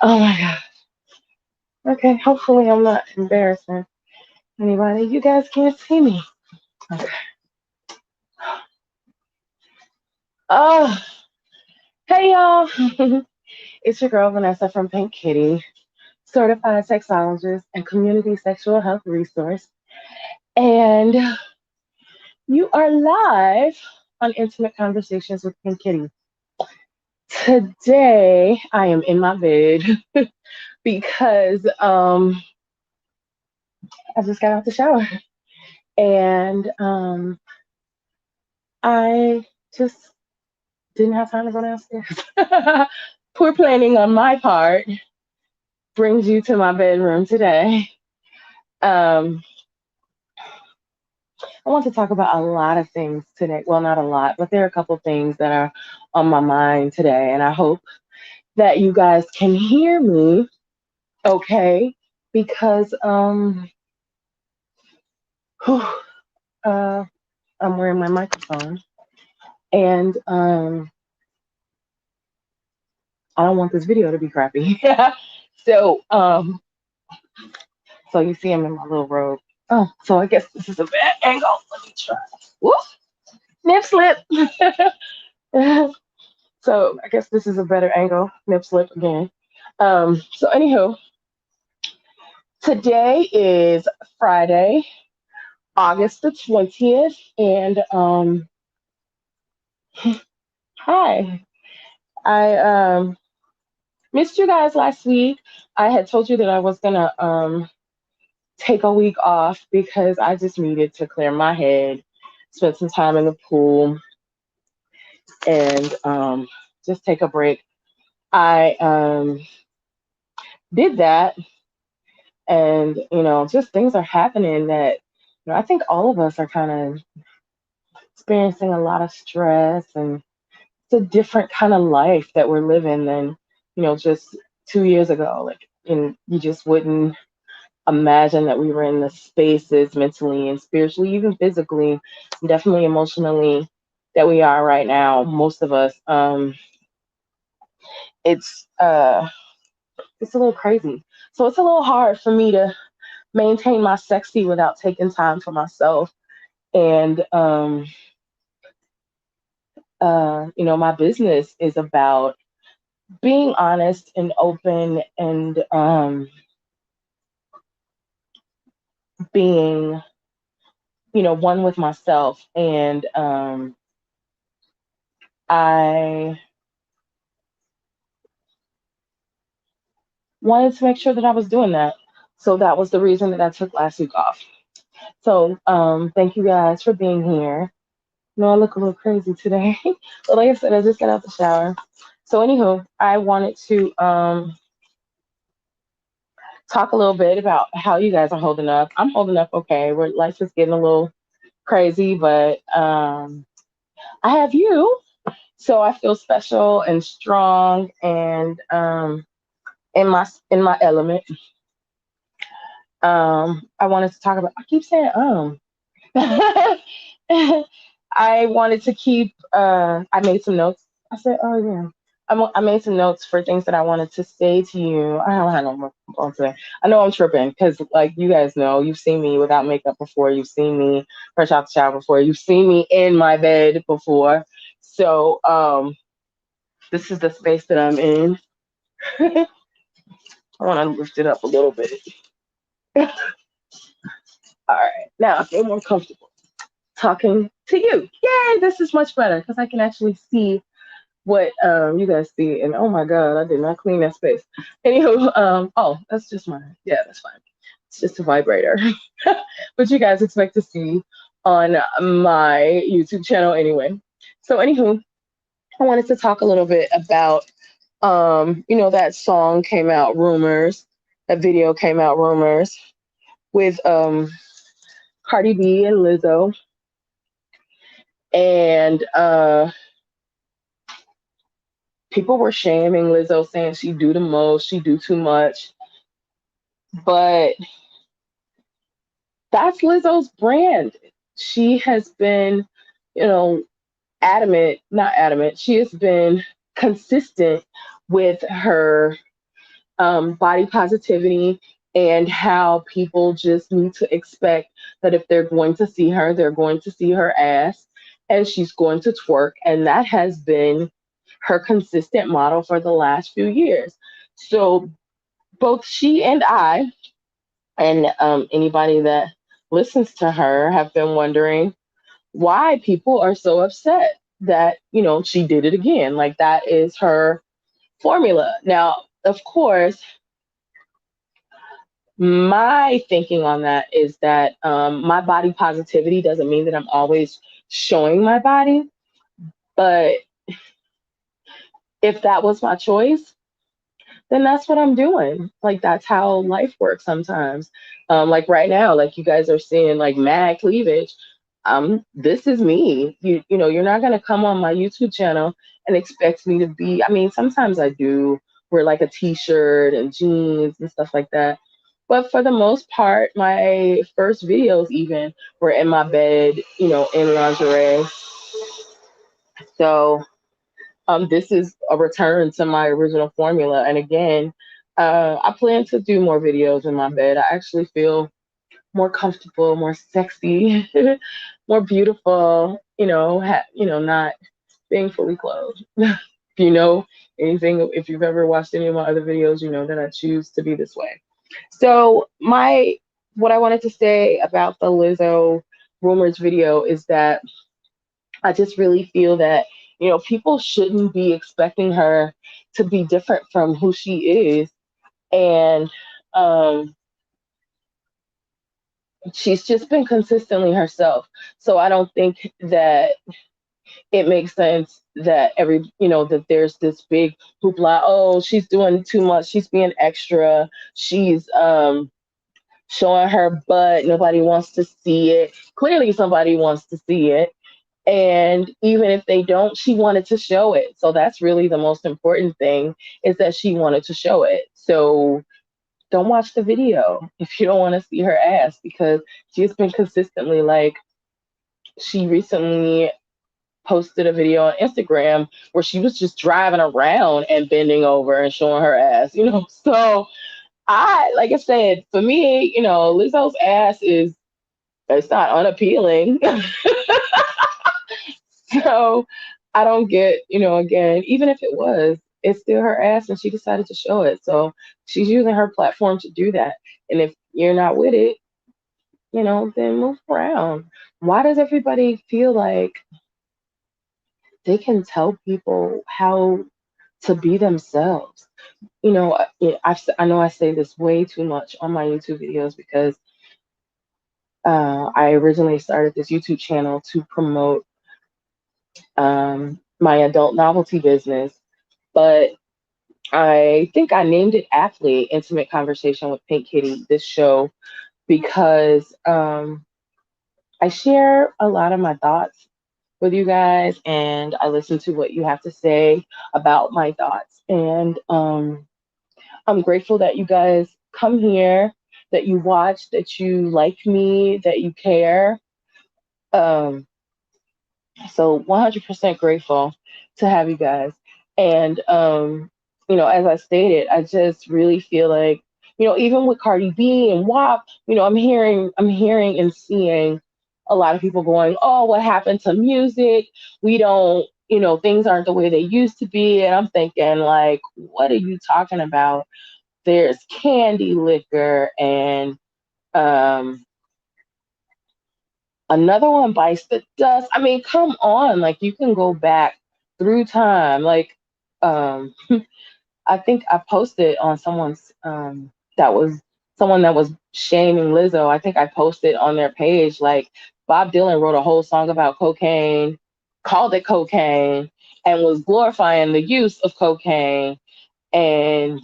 Oh my God. Okay, hopefully I'm not embarrassing anybody. You guys can't see me. Okay. Oh, hey y'all. It's your girl Vanessa from Pink Kitty, certified sexologist and community sexual health resource. And you are live on Intimate Conversations with Pink Kitty. Today I am in my bed because I just got out the shower and I just didn't have time to go downstairs. Poor planning on my part brings you to my bedroom today. Um, I want to talk about a lot of things today. Well, not a lot, but there are a couple things that are on my mind today, and I hope that you guys can hear me okay because whew, uh, I'm wearing my microphone and I don't want this video to be crappy. so so you see I'm in my little robe. Oh, so I guess this is a bad angle. Let me try. Whoop, nip slip. So I guess this is a better angle. Nip slip again. So anywho, today is Friday, August the 20th, and hi. I missed you guys last week. I had told you that I was gonna take a week off because I just needed to clear my head, spend some time in the pool, and just take a break. I did that, and just things are happening that I think all of us are kind of experiencing a lot of stress, and it's a different kind of life that we're living than just 2 years ago. Like, and you just wouldn't imagine that we were in the spaces mentally and spiritually, even physically, definitely emotionally, that we are right now. Most of us. It's it's a little crazy. So it's a little hard for me to maintain my sexy without taking time for myself. And my business is about being honest and open and being, one with myself. And I wanted to make sure that I was doing that. So that was the reason that I took last week off. So thank you guys for being here. No, I look a little crazy today. But like I said, I just got out the shower. So anywho, I wanted to talk a little bit about how you guys are holding up. I'm holding up okay. Life is getting a little crazy, but I have you. So I feel special and strong and in my element. I wanted to talk about. I keep saying I wanted to keep. I made some notes. I said, "Oh yeah." I made some notes for things that I wanted to say to you. I don't have no more on today. I know I'm tripping because, like you guys know, you've seen me without makeup before. You've seen me fresh out the shower before. You've seen me in my bed before. So, this is the space that I'm in. I want to lift it up a little bit. All right, now I feel more comfortable talking to you. Yay, this is much better because I can actually see what you guys see. And oh my God, I did not clean that space. Anywho, oh, that's just mine. Yeah, that's fine. It's just a vibrator. But you guys expect to see on my YouTube channel anyway. So anywho, I wanted to talk a little bit about that song came out, Rumors. That video came out, Rumors, with Cardi B and Lizzo. And people were shaming Lizzo, saying she do the most, she do too much. But that's Lizzo's brand. She has been, not adamant. She has been consistent with her body positivity, and how people just need to expect that if they're going to see her, they're going to see her ass and she's going to twerk. And that has been her consistent model for the last few years. So both she and I, and anybody that listens to her, have been wondering why people are so upset that, she did it again. Like, that is her formula. Now, of course, my thinking on that is that my body positivity doesn't mean that I'm always showing my body. But if that was my choice, then that's what I'm doing. Like, that's how life works sometimes. Like right now, like you guys are seeing like mad cleavage. This is me. You're not gonna come on my YouTube channel and expect me to be. I mean, sometimes I do wear like a t-shirt and jeans and stuff like that. But for the most part, my first videos even were in my bed, in lingerie. So this is a return to my original formula. And again, I plan to do more videos in my bed. I actually feel more comfortable, more sexy, more beautiful. Not being fully clothed. If you know anything, if you've ever watched any of my other videos, you know that I choose to be this way. So what I wanted to say about the Lizzo rumors video is that I just really feel that, people shouldn't be expecting her to be different from who she is. And um, she's just been consistently herself. So I don't think that it makes sense that that there's this big hoopla. Oh, she's doing too much. She's being extra. She's showing her butt. Nobody wants to see it. Clearly, somebody wants to see it. And even if they don't, she wanted to show it. So that's really the most important thing, is that she wanted to show it. So don't watch the video if you don't want to see her ass, because she's been consistently like, she recently posted a video on Instagram where she was just driving around and bending over and showing her ass. So like I said, for me, Lizzo's ass it's not unappealing. So I don't get, again, even if it was, it's still her ass and she decided to show it. So she's using her platform to do that. And if you're not with it, then move around. Why does everybody feel like they can tell people how to be themselves? I know I say this way too much on my YouTube videos because I originally started this YouTube channel to promote my adult novelty business, but I think I named it aptly Intimate Conversation with Pink Kittee, this show, because I share a lot of my thoughts with you guys and I listen to what you have to say about my thoughts. And I'm grateful that you guys come here, that you watch, that you like me, that you care. Um, So 100% grateful to have you guys. And, as I stated, I just really feel like, even with Cardi B and WAP, I'm hearing and seeing a lot of people going, oh, what happened to music? We don't, things aren't the way they used to be. And I'm thinking, like, what are you talking about? There's candy liquor and, um, another one bites the dust. I mean, come on. Like, you can go back through time. Like, um, I think I posted on that was someone that was shaming Lizzo. I think I posted on their page, like, Bob Dylan wrote a whole song about cocaine, called it cocaine, and was glorifying the use of cocaine. And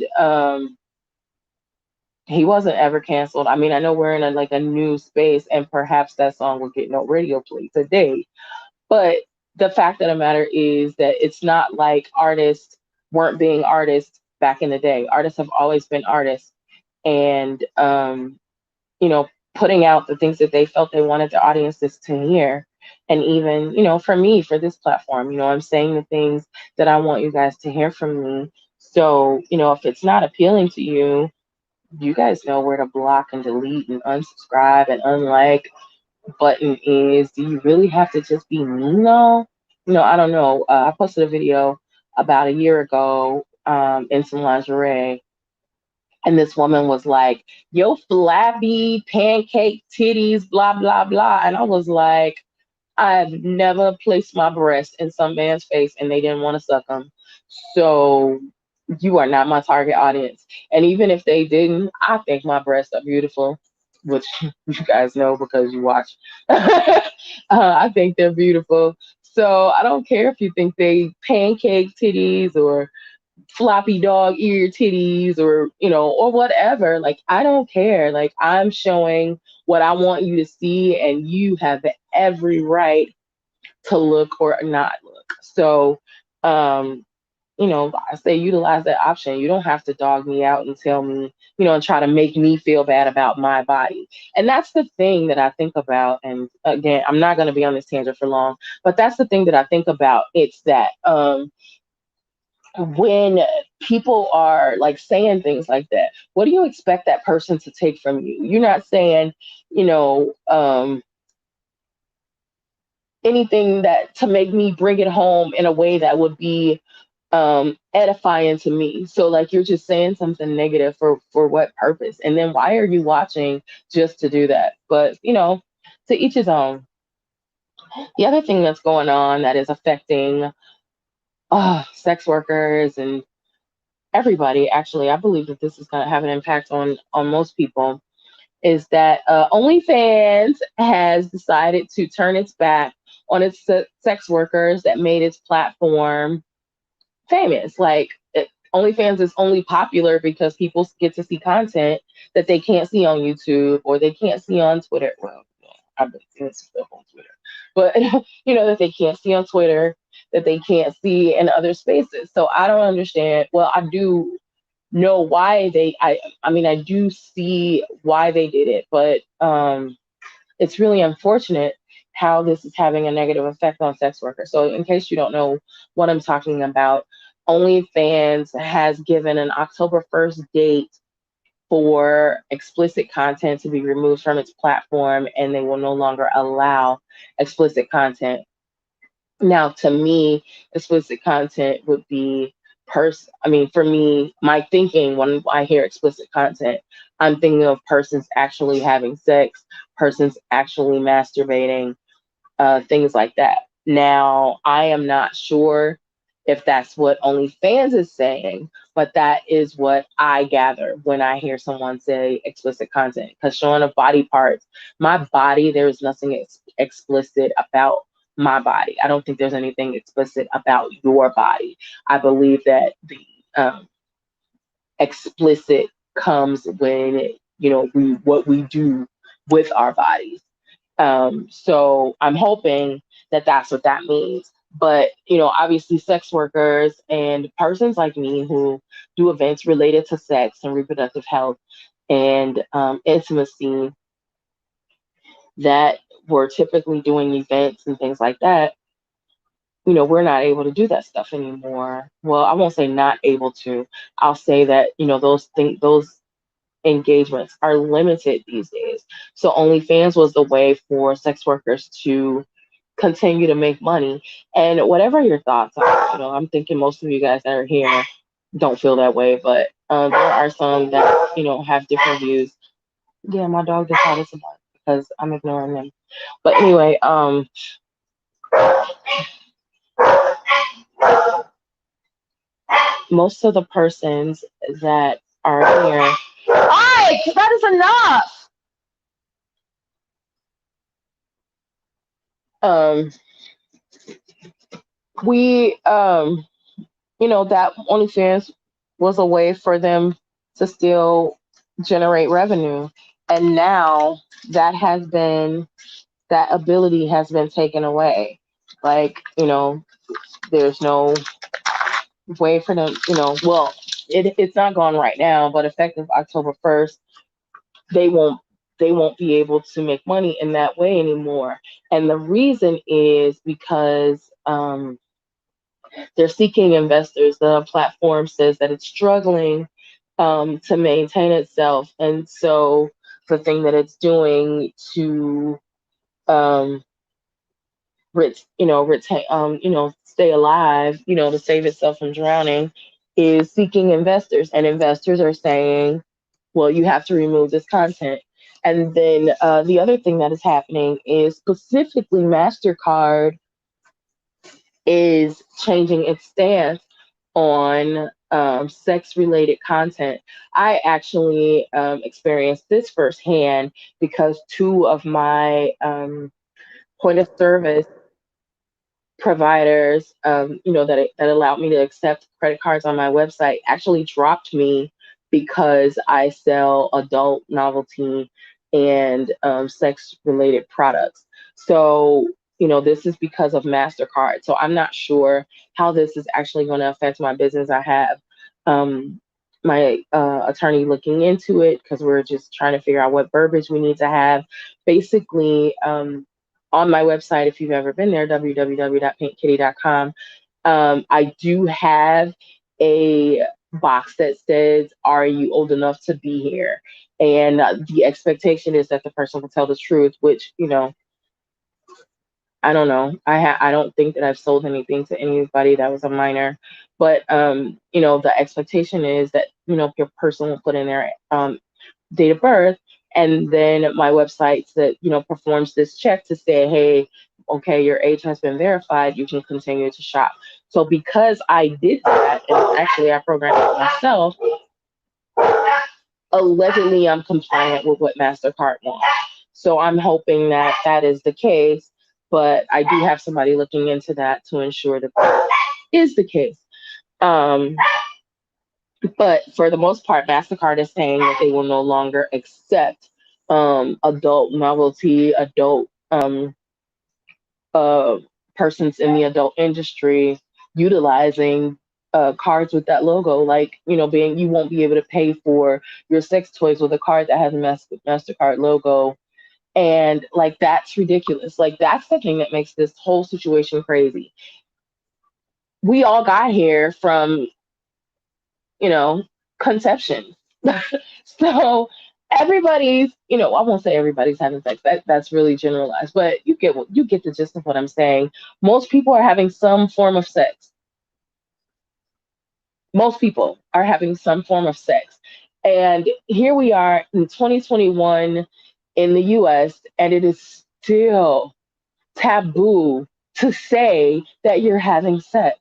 he wasn't ever canceled. I mean, I know we're in a new space, and perhaps that song will get no radio play today. But the fact of the matter is that it's not like artists weren't being artists back in the day. Artists have always been artists, and you know, putting out the things that they felt they wanted their audiences to hear. And even, for me, for this platform, I'm saying the things that I want you guys to hear from me. So, if it's not appealing to you, you guys know where to block and delete and unsubscribe and unlike button is. Do you really have to just be mean though? I don't know. I posted a video about a year ago in some lingerie, and this woman was like, "Yo, flabby pancake titties, blah blah blah," and I was like, I've never placed my breast in some man's face and they didn't want to suck them. So you are not my target audience. And even if they didn't, I think my breasts are beautiful, which you guys know because you watch. I think they're beautiful. So I don't care if you think they pancake titties or floppy dog ear titties or or whatever. Like, I don't care. Like, I'm showing what I want you to see, and you have every right to look or not look. So um I say utilize that option. You don't have to dog me out and tell me, and try to make me feel bad about my body. And that's the thing that I think about. And again, I'm not going to be on this tangent for long, but that's the thing that I think about. It's that when people are like saying things like that, what do you expect that person to take from you? You're not saying, you know, um, anything that to make me bring it home in a way that would be edifying to me. So like, you're just saying something negative for what purpose? And then why are you watching just to do that? But to each his own. The other thing that's going on that is affecting sex workers and everybody, actually, I believe that this is going to have an impact on most people, is that OnlyFans has decided to turn its back on its sex workers that made its platform famous. Like, OnlyFans is only popular because people get to see content that they can't see on YouTube or they can't see on Twitter. Well, I've been seeing stuff on Twitter, but that they can't see on Twitter, that they can't see in other spaces. So I don't understand. Well, I do know why I mean, I do see why they did it, but it's really unfortunate how this is having a negative effect on sex workers. So in case you don't know what I'm talking about, OnlyFans has given an October 1st date for explicit content to be removed from its platform, and they will no longer allow explicit content. Now, to me, explicit content would be I mean, for me, my thinking when I hear explicit content, I'm thinking of persons actually having sex, persons actually masturbating, things like that. Now, I am not sure if that's what OnlyFans is saying, but that is what I gather when I hear someone say explicit content. Because showing of body parts, my body, there is nothing explicit about my body. I don't think there's anything explicit about your body. I believe that the um, explicit comes when we what we do with our bodies. So I'm hoping that that's what that means. But, obviously, sex workers and persons like me who do events related to sex and reproductive health and intimacy, that we're typically doing events and things like that, we're not able to do that stuff anymore. Well, I won't say not able to. I'll say that, those engagements are limited these days. So OnlyFans was the way for sex workers to continue to make money. And whatever your thoughts are, I'm thinking most of you guys that are here don't feel that way, but there are some that have different views. Yeah, my dog decided to bark because I'm ignoring them. But anyway, most of the persons that are here, Ike, that is enough. Um, we that OnlyFans was a way for them to still generate revenue. And now that ability has been taken away. Like, there's no way for them, well, it's not gone right now, but effective October 1st, they won't they won't be able to make money in that way anymore. And the reason is because They're seeking investors. The platform says that it's struggling to maintain itself, and so the thing that it's doing to um, retain, stay alive, to save itself from drowning, is seeking investors, and investors are saying, well, you have to remove this content. And then the other thing that is happening is specifically Mastercard is changing its stance on sex related content. I actually experienced this firsthand because two of my point of service providers, that allowed me to accept credit cards on my website, actually dropped me because I sell adult novelty and sex related products. So, this is because of MasterCard. So I'm not sure how this is actually going to affect my business. I have um, my attorney looking into it because we're just trying to figure out what verbiage we need to have. Basically, on my website, if you've ever been there, www.pinkkittee.com, I do have a box that says, "Are you old enough to be here?" And the expectation is that the person will tell the truth, which, I don't know. I don't think that I've sold anything to anybody that was a minor, but the expectation is that your person will put in their date of birth, and then my website that performs this check to say, hey, okay, your age has been verified, you can continue to shop. So because I did that, and actually I programmed it myself, allegedly I'm compliant with what MasterCard wants. So I'm hoping that that is the case, but I do have somebody looking into that to ensure that that is the case. Um, but for the most part, MasterCard is saying that they will no longer accept adult novelty, adult uh, persons in the adult industry utilizing cards with that logo. Like, being you won't be able to pay for your sex toys with a card that has a MasterCard logo. And like, that's ridiculous. Like, that's the thing that makes this whole situation crazy. We all got here from you know, conception. So everybody's, I won't say everybody's having sex. That's really generalized, but you get the gist of what I'm saying. Most people are having some form of sex. Most people are having some form of sex. And here we are in 2021 in the US, and it is still taboo to say that you're having sex.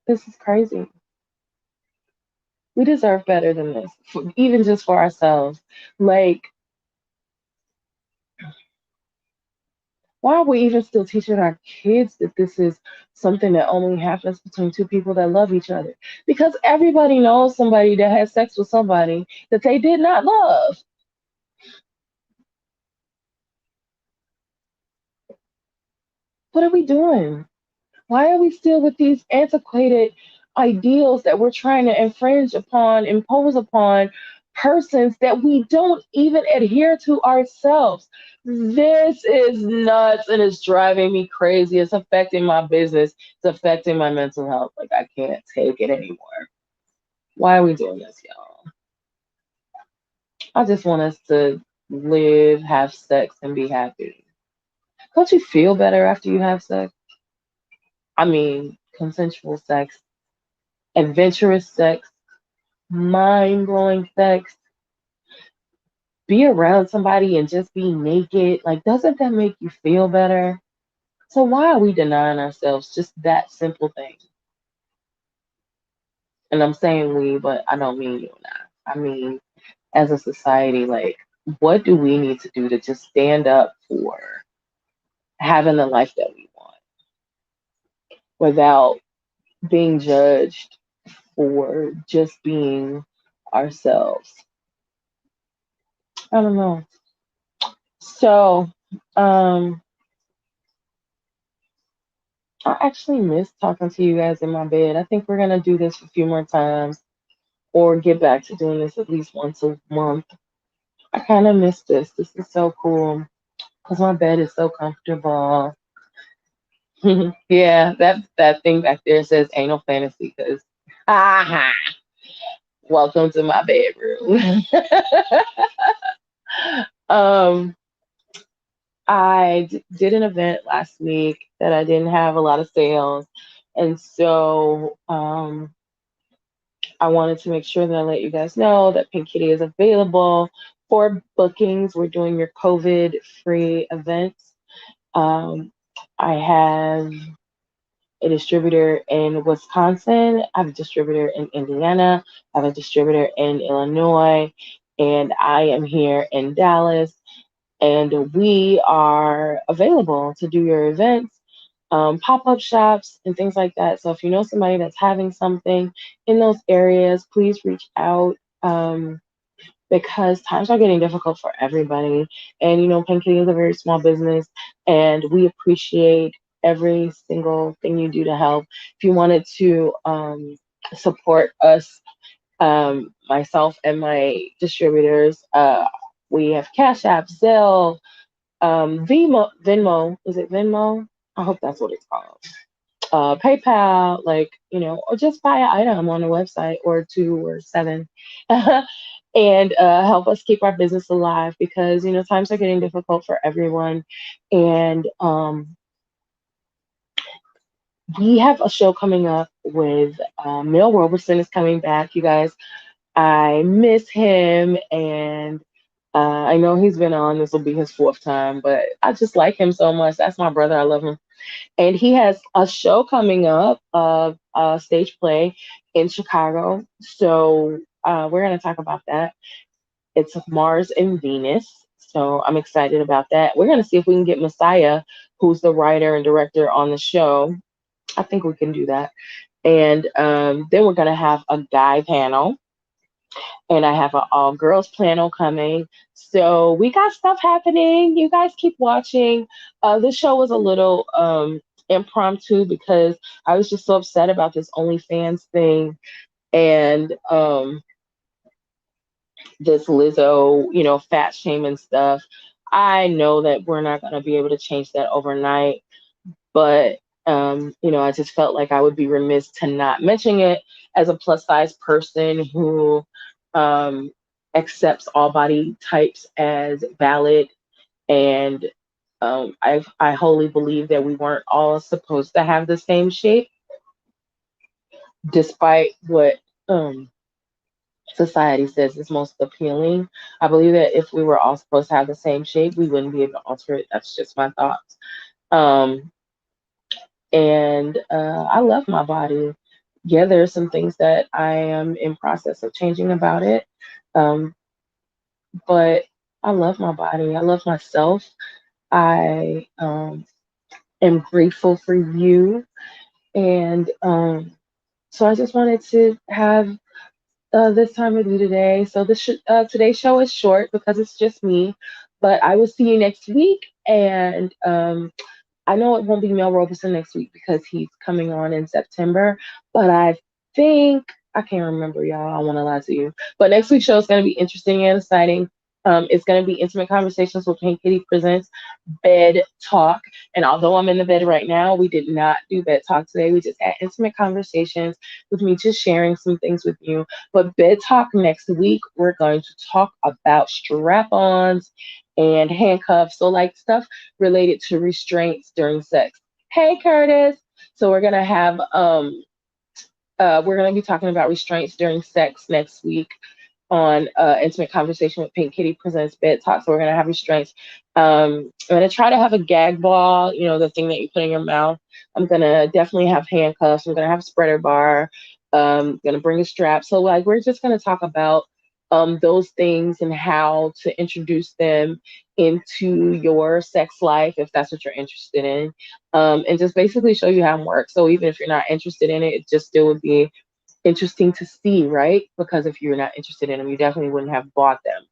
This is crazy. We deserve better than this, even just for ourselves. Like, why are we even still teaching our kids that this is something that only happens between two people that love each other? Because everybody knows somebody that had sex with somebody that they did not love. What are we doing? Why are we still with these antiquated ideals that we're trying to impose upon persons that we don't even adhere to ourselves? This is nuts and it's driving me crazy. It's affecting my business. It's affecting my mental health. Like, I can't take it anymore. Why are we doing this, y'all? I just want us to live, have sex, and be happy. Don't you feel better after you have sex? I mean, consensual sex, adventurous sex, mind blowing sex, be around somebody and just be naked. Like, doesn't that make you feel better? So, why are we denying ourselves just that simple thing? And I'm saying we, but I don't mean you and I. I mean, as a society, like, what do we need to do to just stand up for having the life that we want without being judged for just being ourselves? I don't know. So, um, I actually miss talking to you guys in my bed. I think we're gonna do this a few more times or get back to doing this at least once a month. I kind of miss this. This is so cool. because my bed is so comfortable. Yeah, that thing back there says anal fantasy because aha, welcome to my bedroom. um, did an event last week that I didn't have a lot of sales, and so I wanted to make sure that I let you guys know that Pink Kitty is available for bookings. We're doing your COVID free events. Um, I have a distributor in Wisconsin, I have a distributor in Indiana, I have a distributor in Illinois, and I am here in Dallas. And we are available to do your events, pop up shops, and things like that. So if you know somebody that's having something in those areas, please reach out. Because times are getting difficult for everybody. And, Pink Kitty is a very small business, and we appreciate every single thing you do to help. If you wanted to support us, myself and my distributors, we have Cash App, Zelle, Venmo. Is it Venmo? I hope that's what it's called. PayPal, like, or just buy an item on the website or two or seven and help us keep our business alive because, times are getting difficult for everyone. And we have a show coming up with Mel Roberson is coming back, you guys. I miss him and I know he's been on. This will be his fourth time, but I just like him so much. That's my brother. I love him. And he has a show coming up, a stage play in Chicago. So we're going to talk about that. It's Mars and Venus. So I'm excited about that. We're going to see if we can get Messiah, who's the writer and director on the show. I think we can do that. And then we're going to have a guy panel and I have an all girls panel coming. So we got stuff happening. You guys keep watching. This show was a little impromptu because I was just so upset about this OnlyFans thing and this Lizzo, fat shaming stuff. I know that we're not going to be able to change that overnight, but I just felt like I would be remiss to not mention it as a plus size person who um, accepts all body types as valid, and I wholly believe that we weren't all supposed to have the same shape, despite what um, society says is most appealing. I believe that if we were all supposed to have the same shape, we wouldn't be able to alter it. That's just my thoughts. Um, and I love my body. Yeah, there are some things that I am in process of changing about it, um, but I love my body. I love myself. I am grateful for you, and so I just wanted to have this time with you today. So today's show is short because it's just me, but I will see you next week, and I know it won't be Mel Robeson next week because he's coming on in September, but I think I can't remember, y'all. I want to lie to you. But next week's show is going to be interesting and exciting. It's going to be Intimate Conversations with Pink Kitty Presents Bed Talk. And although I'm in the bed right now, we did not do bed talk today. We just had intimate conversations with me just sharing some things with you. But bed talk next week, we're going to talk about strap-ons and handcuffs. So like stuff related to restraints during sex. Hey Curtis. So we're gonna be talking about restraints during sex next week on Intimate Conversation with Pink Kitty Presents Bed Talk. So we're gonna have restraints. I'm gonna try to have a gag ball, the thing that you put in your mouth. I'm gonna definitely have handcuffs. I'm gonna have a spreader bar. Gonna bring a strap. So like we're just gonna talk about those things and how to introduce them into your sex life if that's what you're interested in. And just basically show you how it works. So even if you're not interested in it, it just still would be interesting to see, right? Because if you're not interested in them, you definitely wouldn't have bought them.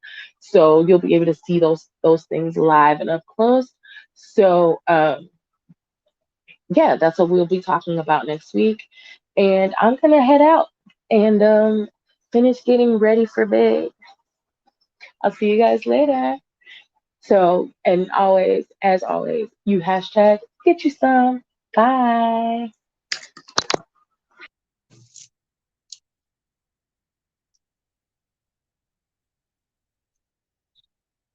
So you'll be able to see those things live and up close. So yeah, that's what we'll be talking about next week. And I'm gonna head out and finish getting ready for bed. I'll see you guys later. So, and always, as always, you hashtag get you some. Bye.